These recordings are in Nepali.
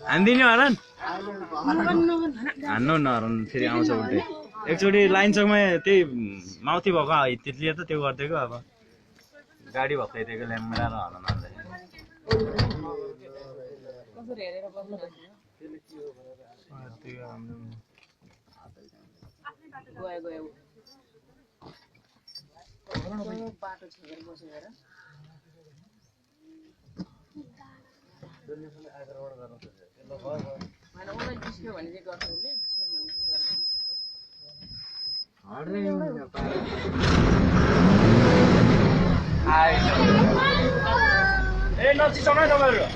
हान्दिने हरन हान्नु न हरन फेरि आउँछ उल्टै एकचोटि लाइन चौकमा त्यही माउथी भएको तितलीले त त्यो गरिदिएको अब गाडी भत्काइदिएको ल्याम्बडा र हर्न हान्दै बाटो छेकेर बसेर होइन उसलाई जिस्क्यो भने चाहिँ गर्छ उसले जिस्क्यो भने चाहिँ ए नचिसाउनु है तपाईँहरू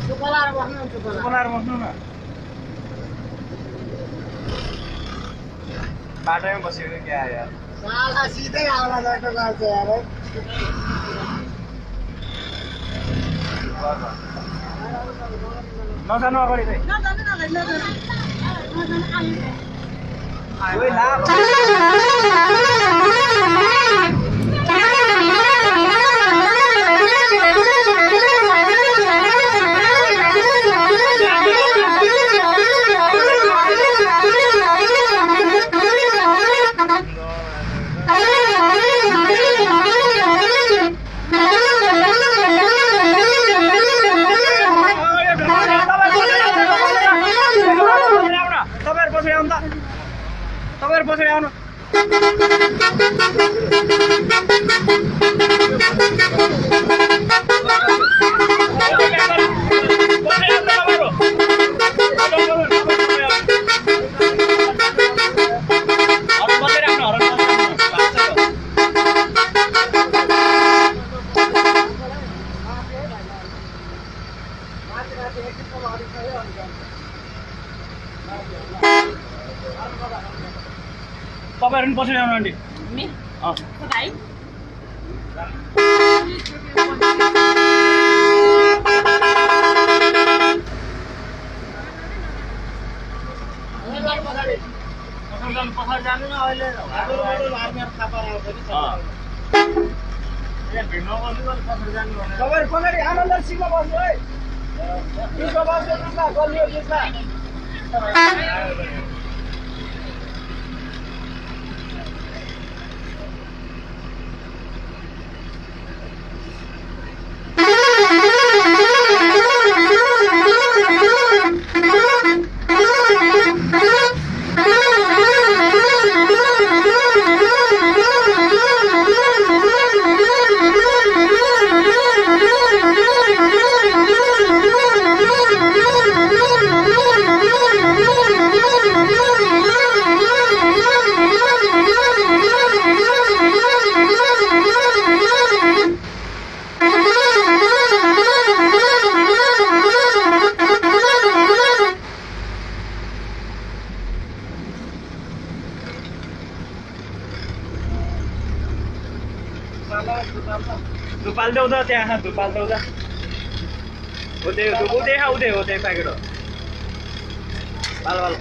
चुपलाएर बस्नु न बाटोमै बसेको क्या यार साला सिधै आउला जस्तो गर्छ यार नजानु अगाडि चाहिँ तपाईँहरू पछाडि आउनु तपाईँहरू पनि पछाडि आउनु आन्टी पछाडि जानु न अहिले तपाईँहरू पछाडि आनन्द सिटमा बस्नु है सिटमा बस्नु गलियो सिटमा धुपाल देऊ त त्यहाँ धुपाल देऊ त उदय प्याकेट हो भालो भालो